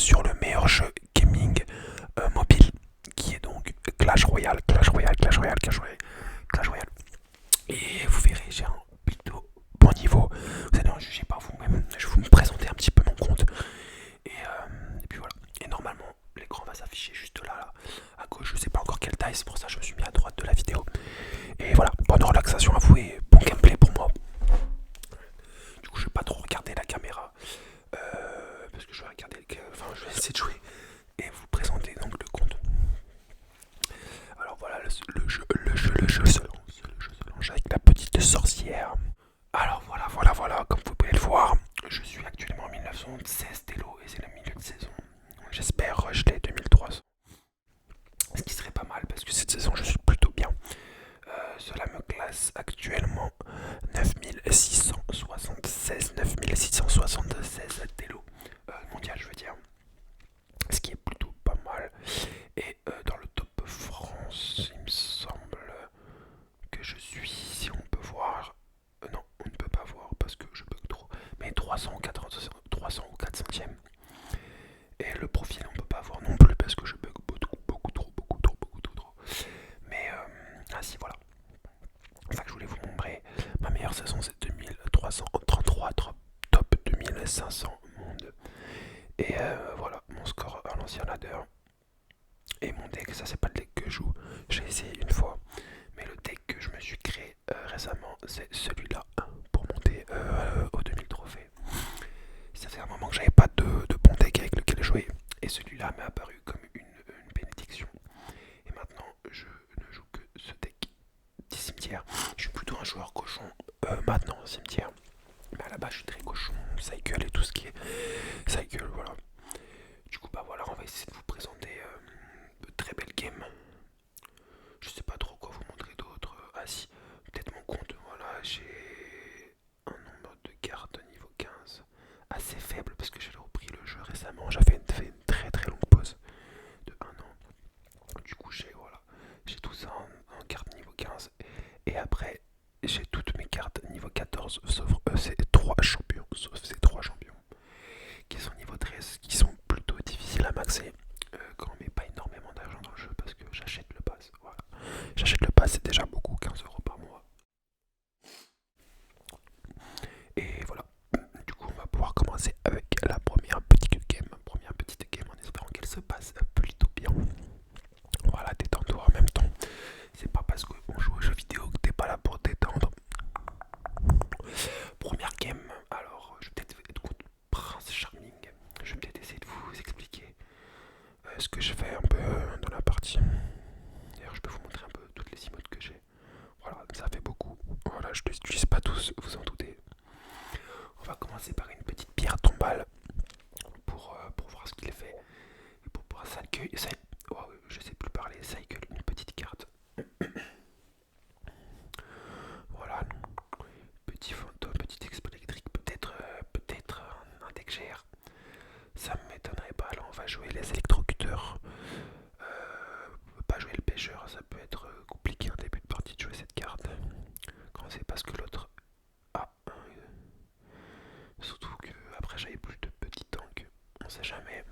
sur le meilleur jeu gaming mobile, qui est donc Clash Royale, Clash Royale, Clash Royale, Clash Royale, Clash Royale. Et vous verrez, j'ai un plutôt bon niveau. Vous allez en juger par vous-même. Je vais vous présenter un petit peu mon compte. Et puis voilà. Et normalement, l'écran va s'afficher juste là, à gauche. Je sais pas encore quelle taille, c'est pour ça que je me suis mis à droite de la vidéo. Et voilà, bonne relaxation à vous et bon gameplay pour moi. Du coup, je vais pas trop regarder la caméra. Parce que je vais regarder enfin, je vais essayer de jouer et vous présenter donc le compte. Alors voilà, le jeu se lance. Le jeu se lance avec la petite sorcière. Alors voilà, comme vous pouvez le voir, je suis actuellement en 1916 d'élo et c'est le milieu de saison. J'espère rejeter 2300. Ce qui serait pas mal parce que cette saison je suis plutôt bien. Cela me classe actuellement 9676 d'élo. Mondial je veux dire. Ce qui est plutôt pas mal. Et dans le top France, il me semble que je suis, si on peut voir, non, on ne peut pas voir parce que je bug trop, mais 300 ou 400e. Et le profil, on peut pas voir non plus parce que je bug beaucoup trop. Mais ainsi voilà. Enfin, je voulais vous montrer ma meilleure saison, c'est 2333 top 2500 monde. Et voilà, mon score à l'ancien ladder. Et mon deck, ça c'est pas le deck que je joue, j'ai essayé une fois. Mais le deck que je me suis créé récemment, c'est celui-là pour monter aux 2000 trophées. Ça fait un moment que j'avais pas de bon deck avec lequel jouer. Et celui-là m'est apparu comme une bénédiction. Et maintenant, je ne joue que ce deck des cimetières. Je suis plutôt un joueur cochon maintenant, cimetière. Mais à la base, je suis très cochon, cycle et tout ce qui est cycle, voilà. Du coup, bah voilà, on va essayer de vous présenter de très belles games. Je sais pas trop quoi vous montrer d'autre. Ah si, peut-être mon compte. Voilà, j'ai un nombre de cartes niveau 15 assez faible parce que j'ai repris le jeu récemment. J'avais fait une très longue pause de 1 an. Du coup, j'ai tout ça en carte niveau 15. Et après, j'ai toutes mes cartes niveau 14 sauf ces 3 champions. Sauf ces 3 champions qui sont niveau 13, qui sont plutôt difficiles à maxer quand on met pas énormément d'argent dans le jeu parce que j'achète le pass. Voilà. J'achète le pass, c'est déjà beaucoup, 15 € par mois. Et voilà. Du coup, on va pouvoir commencer avec la première petite game. Première petite game en espérant qu'elle se passe plutôt bien. Voilà, détends-toi en même temps. C'est pas parce qu'on joue aux jeux vidéo que t'es pas là pour détendre. Première game. Alors, je vais peut-être être contre Prince Charming. Je vais peut-être essayer de vous expliquer ce que je fais un peu dans la partie. D'ailleurs, je peux vous montrer un peu toutes les emotes que j'ai. Voilà, ça fait beaucoup. Voilà, je ne les utilise pas tous, vous en doutez. On va commencer par une petite pierre tombale pour voir ce qu'il fait. Et pour pouvoir s'accueillir. Oh, je sais plus parler, cycle, une petite carte. Voilà, petit fantôme, petit expert électrique, peut-être un deck GR. Ça ne m'étonnerait pas. Alors on va jouer les électrocuteurs. On peut pas jouer le pêcheur, ça peut être compliqué en début de partie de jouer cette carte. Quand c'est parce que l'autre. Ah, surtout que après j'avais plus de petits tanks. On sait jamais.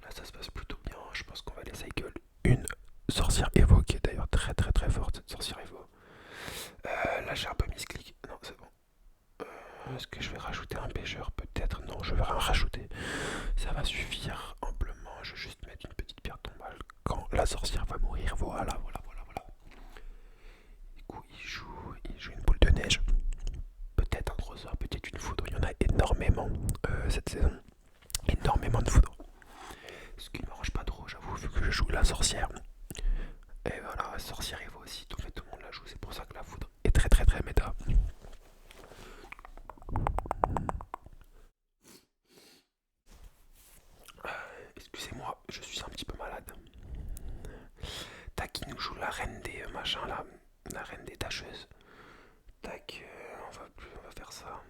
Là ça se passe plutôt bien. Je pense qu'on va les cycle une sorcière Evo qui est d'ailleurs très forte cette sorcière Evo. Là j'ai un peu misclick. Non c'est bon. Est-ce que je vais rajouter un pêcheur? Peut-être. Non, je vais rien rajouter. Ça va suffire amplement. Je vais juste mettre une petite pierre tombale quand la sorcière va mourir. Voilà. Du coup, il joue une boule de neige. Peut-être un roseur, peut-être une foudre. Il y en a énormément cette saison. Énormément de foudre. Ce qui ne m'arrange pas trop, j'avoue, vu que je joue la sorcière. Et voilà, la sorcière Evo aussi. Donc, tout le monde la joue. C'est pour ça que la foudre est très méta. Excusez-moi, je suis un petit peu malade. Tac, il nous joue la reine des machins là, la reine des tâcheuses. Tac, on va faire ça.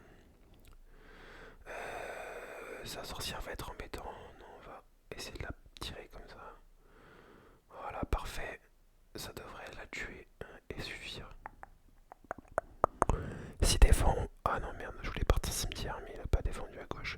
Sa sorcière va être embêtant. Non, on va essayer de la tirer comme ça. Voilà, parfait. Ça devrait la tuer et suffire. S'il défend. Ah non, merde, je voulais partir cimetière, mais il a pas défendu à gauche.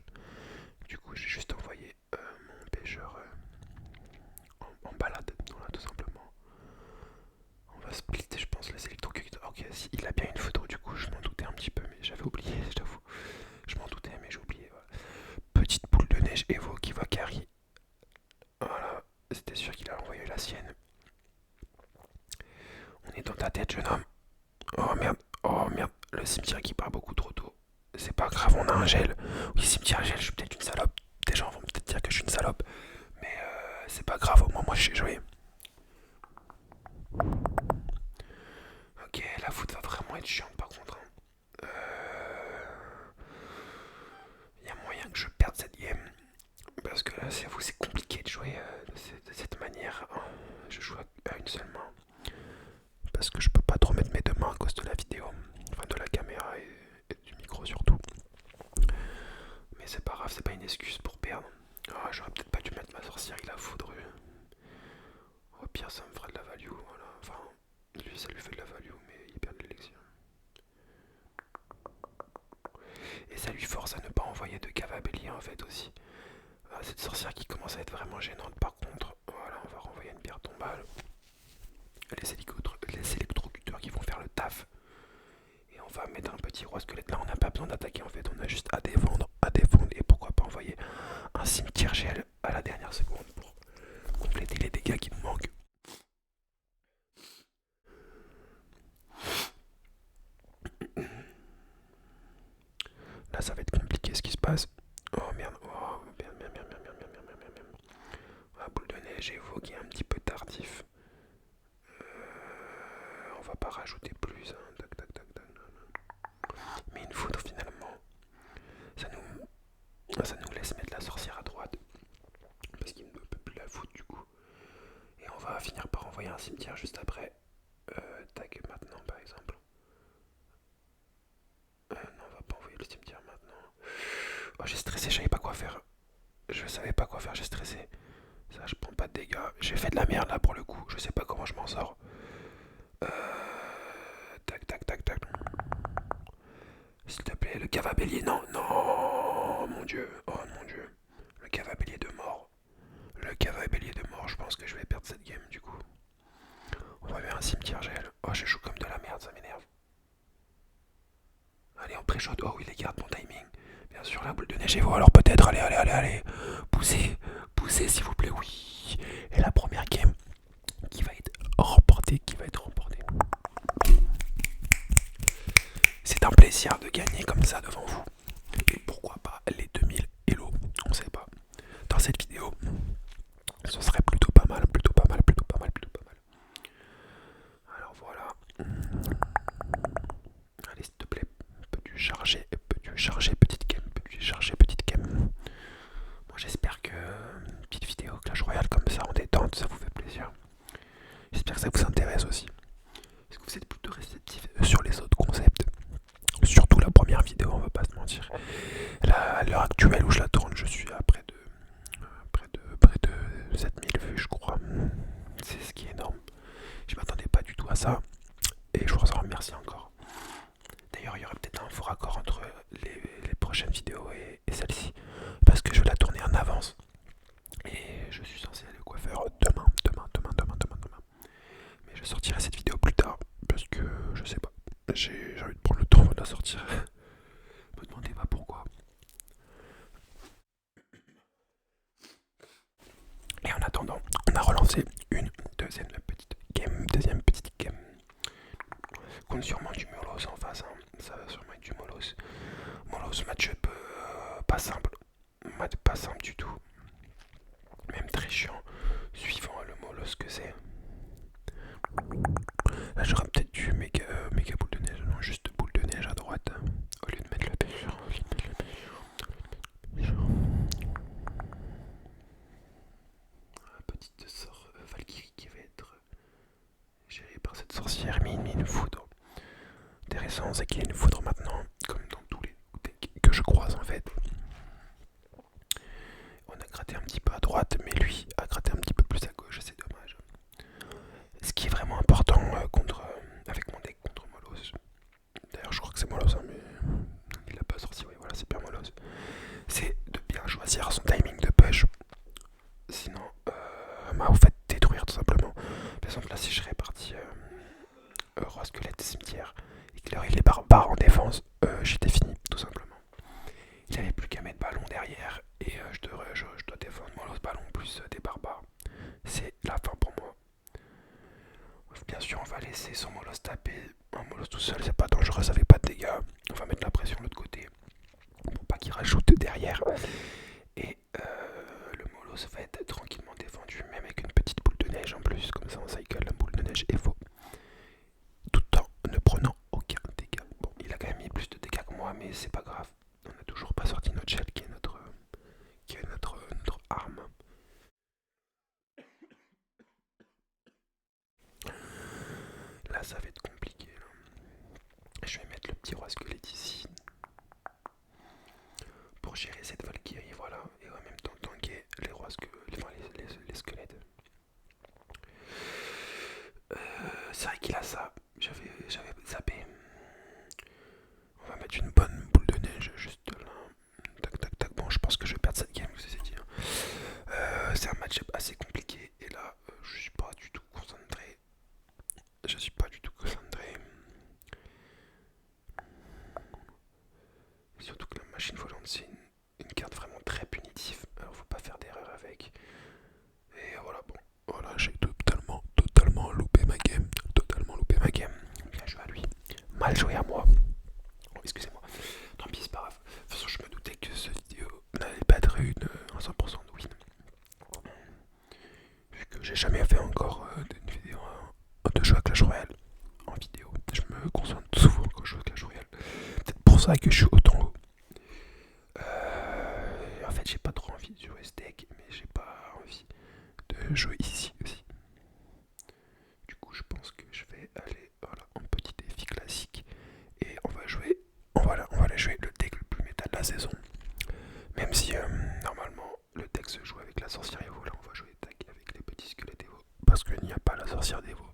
ta tête, jeune homme. Oh merde, le cimetière qui part beaucoup trop tôt. C'est pas grave, on a un gel. Oui, cimetière gel, je suis peut-être une salope. Des gens vont peut-être dire que je suis une salope. Mais c'est pas grave, au moins moi je sais jouer. Ok, la foot va vraiment être chiante par contre, hein. Y a moyen que je perde cette game. Parce que là, c'est vous, c'est compliqué de jouer de cette manière, hein. Je joue à une seule main. Parce que je peux pas trop mettre mes deux mains à cause de la vidéo. Enfin, de la caméra et du micro surtout. Mais c'est pas grave, c'est pas une excuse pour perdre. Ah, j'aurais peut-être pas dû mettre ma sorcière, il a foudre. Au pire, ça me fera de la value, voilà. Enfin, lui, ça lui fait de la value, mais il perd l'élection. Et ça lui force à ne pas envoyer de cave à bélier en fait aussi. Ah, cette sorcière qui commence à être vraiment gênante par contre. Voilà, on va renvoyer une pierre tombale. Les électrocuteurs qui vont faire le taf. Et on va mettre un petit roi squelette. Là, on n'a pas besoin d'attaquer en fait, on a juste à défendre. Et pourquoi pas envoyer un cimetière gel à la dernière seconde pour compléter les dégâts qui nous manquent. Là, ça va être compliqué ce qui se passe. Oh merde, oh merde, merde, merde, merde, merde, merde, merde, merde. Ah, boule de neige, j'avoue qu'il est un petit peu tardif. On va pas rajouter plus, hein. Tac, tac, tac, tac. Mais une foudre finalement, ça nous laisse mettre la sorcière à droite. Parce qu'il ne peut plus la foutre du coup. Et on va finir par envoyer un cimetière juste après. Tac, maintenant par exemple. Non, on va pas envoyer le cimetière maintenant. Oh, j'ai stressé, je savais pas quoi faire. Je savais pas quoi faire, j'ai stressé. Ça, je prends pas de dégâts. J'ai fait de la merde là pour le coup. Je sais pas comment je m'en sors. Tac, tac, tac, tac. S'il te plaît, le cave à bélier. Non, non, mon dieu. Oh mon dieu. Le cave à bélier de mort. Le cave à bélier de mort. Je pense que je vais perdre cette game du coup. On va vers un cimetière gel. Oh, je joue comme de la merde, ça m'énerve. Allez, on pré-shot. Oh oui, les garde mon timing. Bien sûr, la boule de neige est vous. Alors peut-être, allez, allez, allez, allez. Poussez, poussez s'il vous plaît, oui. Et la première game qui va être remportée, C'est un plaisir de gagner comme ça devant vous. Et pourquoi pas les 2000 hello, on sait pas. Dans cette vidéo, ce serait plutôt pas mal, plutôt pas mal, plutôt pas mal, plutôt pas mal. Alors voilà. Allez, s'il te plaît, peux-tu charger, petite game, peux-tu charger, petite game. Moi j'espère que une petite vidéo Clash Royale comme ça en détente, ça vous fait plaisir. J'espère que ça vous intéresse aussi. Est-ce que vous êtes plutôt réceptif sur les autres concepts? Surtout la première vidéo, on va pas se mentir. Là, à l'heure actuelle où je la tourne, je suis à près de 7000 vues, je crois. C'est ce qui est énorme. Je m'attendais pas du tout à ça. Et je vous en remercie encore. D'ailleurs, il y aura peut-être un faux raccord entre les prochaines vidéos et celle-ci. Parce que je vais la tourner en avance. Et je suis censé aller au coiffeur demain. Mais je sortirai cette vidéo plus tard. Parce que je sais pas. J'ai envie de prendre le temps de la sortir. Me demandez pas pourquoi. Et en attendant, on a relancé une deuxième petite game. Compte sûrement du Molos en face, hein. Ça va sûrement être du Molos. Molos match-up pas simple. Pas simple du tout. Même très chiant. Suivant le Molos que c'est. Là j'aurais peut-être dû méga boule de neige. Non, juste boule de neige à droite. Au lieu de mettre le pêcheur. Petite sort Valkyrie qui va être gérée par cette sorcière, mais une foudre. Intéressant, c'est qu'il y a une foudre maintenant, comme dans tous les decks que je croise en fait. On a gratté un petit peu à droite, mais lui a gratté un petit peu plus à gauche, c'est dommage. Ce qui est vraiment important avec mon deck contre Molos. D'ailleurs, je crois que c'est Molos, hein, mais il a pas sorti, oui, voilà, c'est bien Molos. C'est de bien choisir son timing de push. Sinon, vous faites détruire tout simplement. Par exemple, là, si je serais parti roi squelette cimetière et qu'il arrive les barbares en défense, parce que enfin, les squelettes. C'est vrai qu'il a ça. J'avais zappé. On va mettre une bonne boule de neige juste là. Tac, tac, tac. Bon, je pense que je vais perdre cette game, je vous ai dit. C'est un match assez compliqué. Et là, je suis pas du tout concentré. Je suis pas du tout concentré. Surtout que la machine volante, c'est une carte vraiment très punitive. Alors, faut pas faire d'erreur avec. Et voilà, bon. Voilà, j'ai totalement loupé ma game. Totalement loupé ma game. Bien joué à lui. Mal joué à moi. Oh, excusez-moi. Tant pis, c'est pas grave. De toute façon, je me doutais que cette vidéo n'allait pas être un 100% de win. Vu que j'ai jamais fait encore une vidéo de jeu à Clash Royale en vidéo. Je me concentre souvent quand je joue à Clash Royale. C'est pour ça que je suis autant haut. En fait, j'ai pas trop envie de jouer steak, mais j'ai pas envie de jouer ici aussi. Du coup, je pense que je vais aller voilà, en petit défi classique et on va jouer. On va aller jouer le deck le plus méta de la saison. Même si normalement le deck se joue avec la sorcière Evo, là on va jouer deck avec les petits squelettes Evo parce qu'il n'y a pas la sorcière d'Evo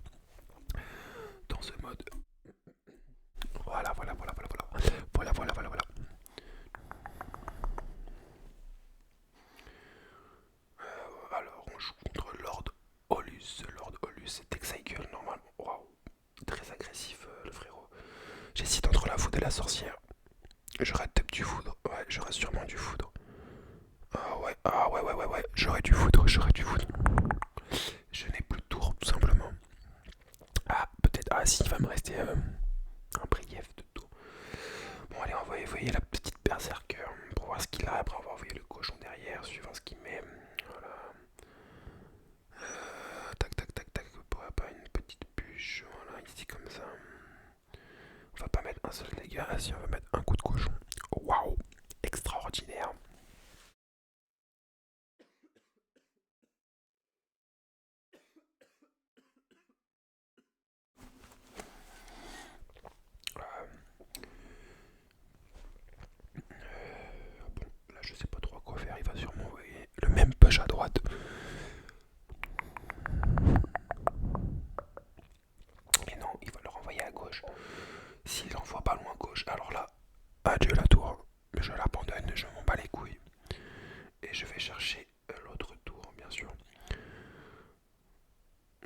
dans ce mode. Voilà, voilà, voilà, voilà, voilà, voilà, voilà, voilà, voilà. Alors on joue contre Lord Olus. Lord Olus c'est Excycle normalement. Waouh, très agressif le frérot. J'hésite entre la foudre et la sorcière. J'aurais peut-être du foudre. Ouais, j'aurais sûrement du foudre. Ah ouais, ouais, ouais, ouais. J'aurais du foudre, j'aurais du foudre. Je n'ai plus de tour, tout simplement. Ah, peut-être. Ah, si, il va me rester un brief de tour. Bon, allez, on va envoyer la petite berserker pour voir ce qu'il a. Après, on va envoyer le cochon derrière, suivant ce qu'il met. Voilà. Tac, tac, tac, tac. Pourquoi pas une petite bûche. Voilà, ici, comme ça. On va pas mettre un seul dégât. Ah, si, on va mettre un coup de cochon. Waouh, extraordinaire. Bon, là je sais pas trop quoi faire, il va sûrement envoyer le même push à droite. Et non, il va le renvoyer à gauche. S'il envoie pas loin gauche, alors là, adieu la tour. Je l'abandonne, je m'en bats les couilles. Et je vais chercher l'autre tour, bien sûr.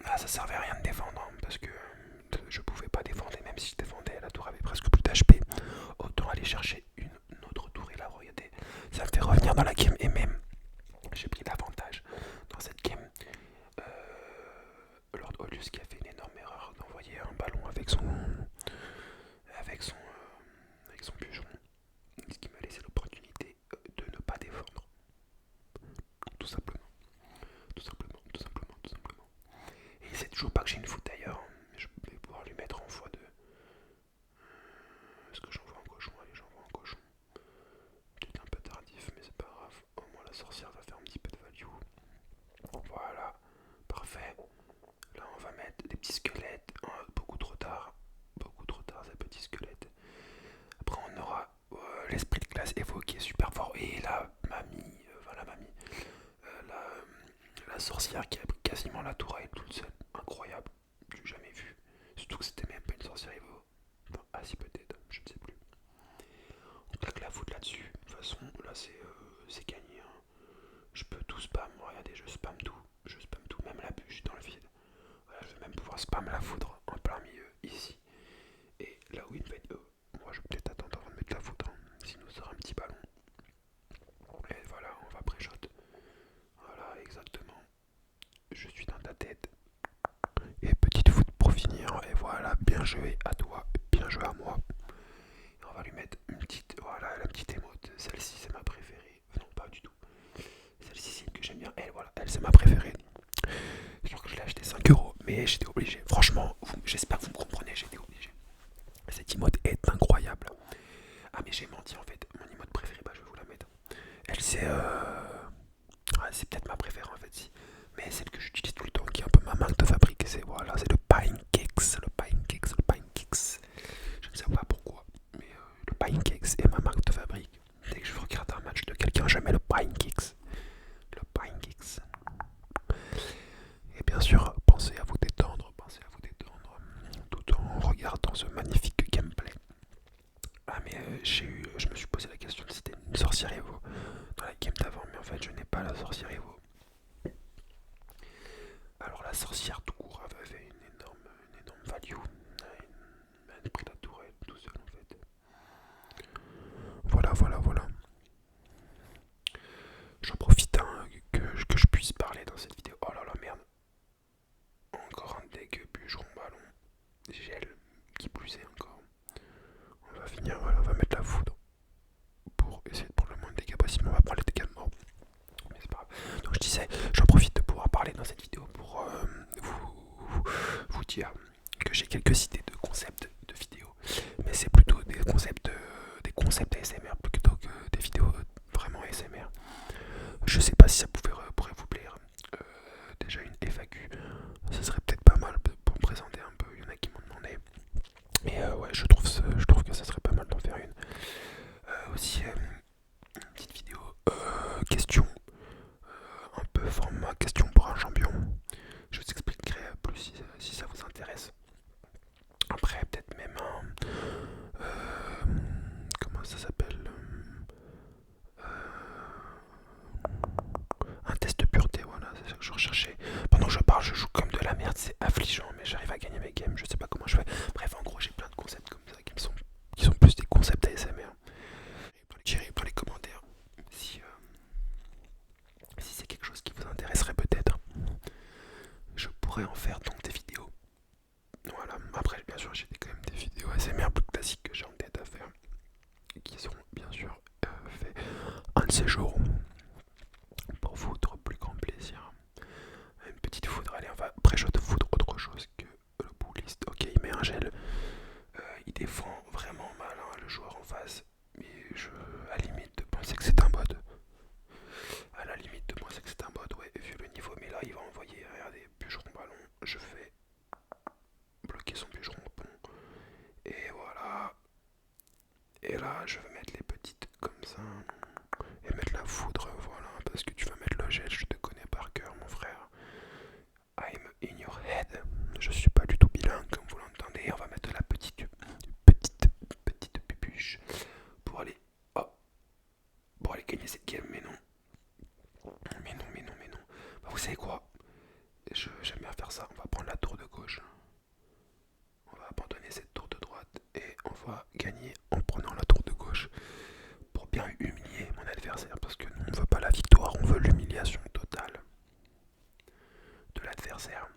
Ah, ça servait à rien de défendre, hein, parce que je pouvais pas défendre, et même si je défendais, la tour avait presque plus d'HP. Autant aller chercher une autre tour, et là, regardez, ça me fait revenir dans la game, et même, j'ai pris l'avantage dans cette game. Lord Olus qui a fait une énorme erreur d'envoyer un ballon avec son, avec son pigeon, ce qui m'a laissé l'opportunité de ne pas défendre. Tout simplement, tout simplement, tout simplement, tout simplement. Et il sait toujours pas que j'ai une foot d'ailleurs. Je vais pouvoir lui mettre en x2. Est-ce que j'envoie un cochon? Allez, j'envoie un cochon. Peut-être un peu tardif, mais c'est pas grave. Au moins la sorcière va faire un petit peu de value. Voilà, parfait. Là, on va mettre des petits squelettes. Beaucoup trop tard. Beaucoup trop tard, ces petits squelettes. Après, on aura l'esprit de classe évoqué super fort. Et la mamie, la sorcière qui a pris quasiment la tour à elle toute seule. Incroyable. J'ai jamais vu. Surtout que c'était même pas une sorcière Evo. Enfin, ah si, peut-être, je ne sais plus. On claque la foudre là-dessus. De toute façon, là, c'est gagné. Hein. Je peux tout spam. Regardez, je spam tout. Je spam tout, même la bûche dans le vide. Voilà, je vais même pouvoir spam la foudre en plein milieu, ici. Et là où il va être moi je vais peut-être attendre avant de mettre la foudre, hein, sinon ça sera un petit ballon. Et voilà, on va pré-shot. Voilà, exactement. Je suis dans ta tête. Et petite foudre pour finir. Et voilà, bien joué à toi, bien joué à moi. Et on va lui mettre une petite, voilà, la petite émote. Celle-ci c'est ma préférée. Non, pas du tout. Celle-ci c'est une que j'aime bien. Elle, voilà, elle c'est ma préférée. Je crois que je l'ai acheté 5 €, mais j'étais obligé. Franchement, j'espère que vous me comprenez, j'étais obligé. Cette emote est incroyable. Ah mais j'ai menti en fait, mon emote préférée, bah je vais vous la mettre. Elle c'est c'est peut-être ma préférée en fait si. Mais celle que j'utilise tout le temps, qui est un peu ma marque de fabrique, c'est voilà, c'est le Pinecakes. Le Pinecakes, le Pinecakes. Je ne sais pas pourquoi, mais le Pinecakes est ma marque de fabrique. Dès que je regarde un match de quelqu'un, je mets le Pinecakes. Le Pinecakes. pas la sorcière Evo. Alors la sorcière tout court avait une énorme value, une prédateur tout seul en fait. Voilà, voilà, voilà. J'en profite hein, que je puisse parler dans cette vidéo. Oh là là, merde. Encore un deck bûcheron ballon. Gel, qui plus est encore. On va finir, voilà, on va mettre la foudre pour essayer de prendre le moins de dégâts possible. On va prendre les dégâts de mort. Mais c'est pas grave. Donc je disais, j'en profite de pouvoir parler dans cette vidéo pour vous dire que j'ai quelques idées de concepts de vidéos. Mais c'est plutôt des concepts ASMR plutôt que des vidéos vraiment ASMR. Je sais pas si ça pourrait vous plaire. Déjà une FAQ, ça serait peut-être pas mal pour me présenter un peu. Il y en a qui m'ont demandé. Et ouais, je trouve que ça serait pas mal d'en faire une. Aussi une petite vidéo question, un peu format question pour un champion. Je vous expliquerai plus si ça vous intéresse. Après, peut-être même comment ça s'appelle, un test de pureté, voilà, c'est ça que je recherchais. Pendant que je parle, je joue comme de la merde, c'est affligeant, mais j'arrive à gagner mes games, je sais pas comment je fais. Bref, en gros, j'ai plein de concepts comme ça qui sont plus des concepts ASMR. Tirez dans les commentaires si c'est quelque chose qui vous intéresserait peut-être. Je pourrais en faire donc des vidéos. Voilà, après, bien sûr, j'ai quand même des vidéos ASMR plus classiques que j'ai en tête à faire, qui seront bien sûr faits un de ces jours pour votre plus grand plaisir. Une petite foudre, allez, on va pré-shot de foudre autre chose que le bouliste. Ok, il met un gel, il défend vraiment mal hein, le joueur en face, mais à la limite de penser que c'est un bot. À la limite de penser que c'est un bot, ouais, vu le niveau, mais là il va envoyer, regardez, bûcheron ballon, je fais bloquer son bûcheron pont, et voilà. Et là, je vais mettre les petites comme ça, et mettre la foudre, voilà, parce que tu vas mettre le gel, je te connais par cœur, mon frère. I'm in your head. Je suis pas du tout bilingue, comme vous l'entendez. On va mettre la petite pupuche pour aller, oh, pour aller gagner cette game, mais non. Mais non. Bah, vous savez quoi? J'aime bien faire ça. On va prendre la tour de gauche. On va abandonner cette tour de droite et on va gagner en prenant la tour de gauche pour bien humilier mon adversaire. Parce que nous, on ne veut pas la victoire, on veut l'humiliation totale de l'adversaire.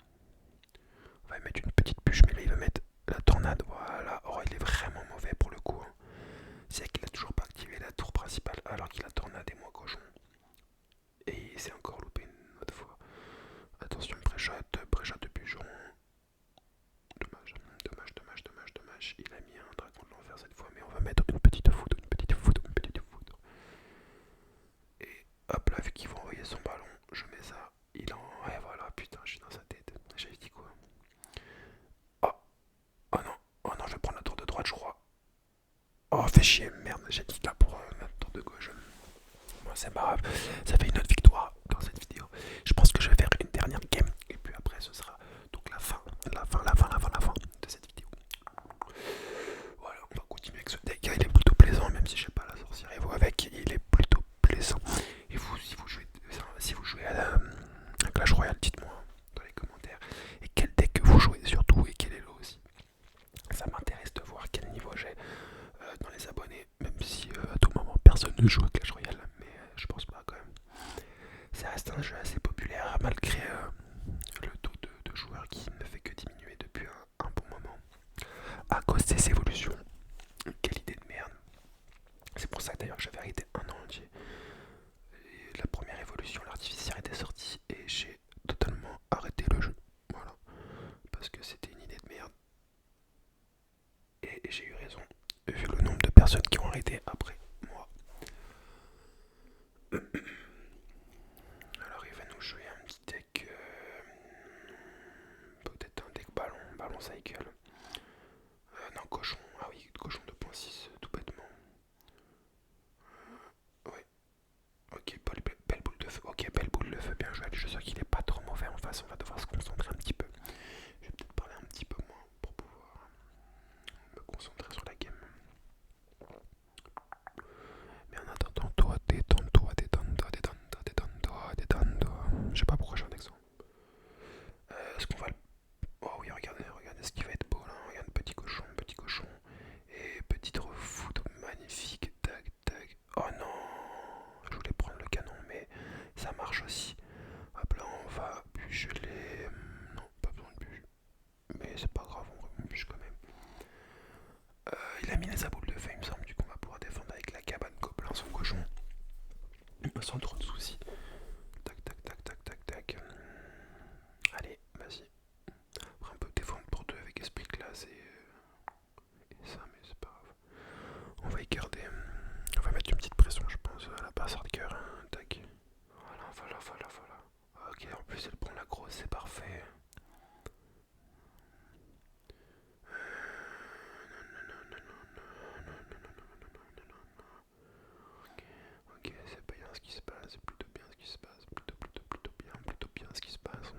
On va mettre une petite bûche, mais là il va mettre la tornade. Voilà. Oh, il est vraiment mauvais pour le coup. Hein. C'est qu'il a toujours pas activé la tour principale alors qu'il a tornade et moi cochon. Et il s'est encore loupé une autre fois. Attention, pré-shot de bûcheron. Dommage. Il a mis un dragon de l'enfer cette fois, mais on va mettre une petite foudre. Et hop là, vu qu'il va envoyer son ballon, je mets ça. Ouais, voilà, putain, je suis dans sa tête. J'avais dit quoi? Oh, oh non, je vais prendre la tour de droite, je crois. Oh, fais chier, merde, j'ai dit là pour la tour de gauche. Bon, c'est pas grave, ça fait une autre victoire dans cette vidéo. Je pense que je vais faire une dernière game, et puis après ce sera donc la fin de cette vidéo. Voilà, on va continuer avec ce deck. Il est plutôt plaisant, même si je sais pas la sorcière et vous avec, il est plutôt plaisant. Et vous, si vous jouez à Clash Royale, dites-moi dans les commentaires. Et quel deck vous jouez surtout et quel est le aussi. Ça m'intéresse de voir quel niveau j'ai dans les abonnés, même si à tout moment personne ne joue à Clash Royale, mais je pense pas quand même. Ça reste un jeu assez populaire malgré le taux de joueurs qui ne fait que diminuer depuis un bon moment à cause des évolutions. Quelle idée de merde. C'est pour ça que d'ailleurs j'avais arrêté un an entier. Et la première évolution, l'artificière était sortie et j'ai totalement arrêté le jeu. Voilà. Parce que c'était une idée de merde. Et j'ai eu raison, vu le nombre de personnes qui ont arrêté après moi. Alors il va nous jouer un petit deck, peut-être un deck ballon cycle. Non, cochon, ah oui, cochon 2.6, tout bêtement. Ouais, ok, belle boule de feu, bien joué. Je suis sûr qu'il est pas trop mauvais en face, on va devoir se concentrer un petit peu. Je vais peut-être parler un petit peu moins pour pouvoir me concentrer sur la game. Mais en attendant, toi, détends-toi. si. Hop là, on va bûcher les... Non, pas besoin de bûche. Mais c'est pas grave, on bûche quand même. Il a mis les aboules de feu, il me semble. Du coup, on va pouvoir défendre avec la cabane gobelin son cochon. Sans trop de soucis. Tac, tac, tac, tac, tac, tac. Allez, vas-y. Après, on peut défendre pour deux avec esprit classe et ça, mais c'est pas grave. On va y garder. On va mettre une petite pression, je pense, à la base hardcore. Hein. Tac. Voilà, voilà, voilà, voilà. Ok, en plus, elle prend la grosse, c'est parfait. Ok, c'est bien ce qui se passe, c'est plutôt bien ce qui se passe, plutôt bien ce qui se passe.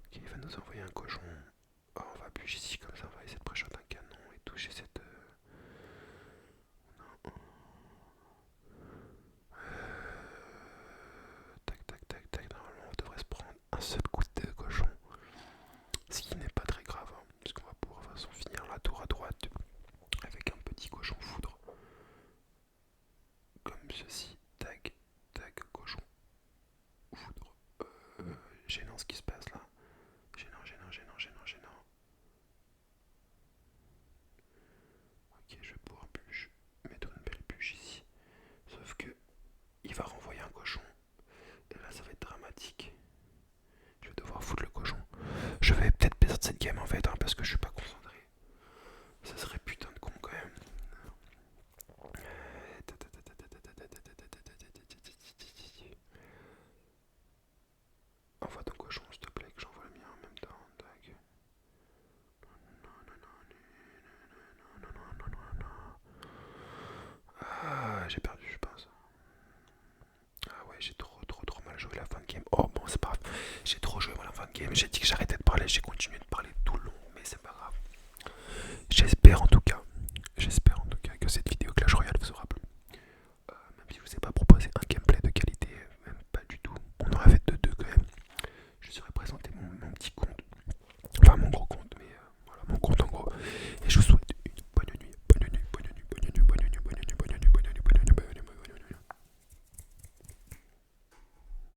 Ok, il va nous envoyer un cochon. Oh, on va bûcher ici comme ça, on va essayer de préchoter un canon et toucher cette... Tac, tac, tac, tac, normalement on devrait se prendre un seul coup de cochon. Ce qui n'est pas très grave, hein, parce qu'on va pouvoir de toute façon finir la tour à droite avec un petit cochon foudre. Comme ceci, tac, tac, cochon, foudre. Gênant ce qui se passe là. Gênant, gênant, gênant, gênant, gênant. Ok, je vais pouvoir mettre une belle bûche ici. Sauf que il va renvoyer un cochon. Et là, ça va être dramatique. Je vais devoir foutre le cochon. Je vais peut-être perdre cette game en fait, hein, parce que je suis pas concentré. Ça serait putain de con quand même. Envoie ton cochon, s'il te plaît, que j'envoie le mien en même temps. Tac. Ah, j'ai perdu, je pense. Ah ouais, j'ai trop mal joué la fin de game. Oh bon, c'est pas grave. J'ai trop joué moi la fin de game. J'ai dit que j'arrêtais de parler, j'ai continué de parler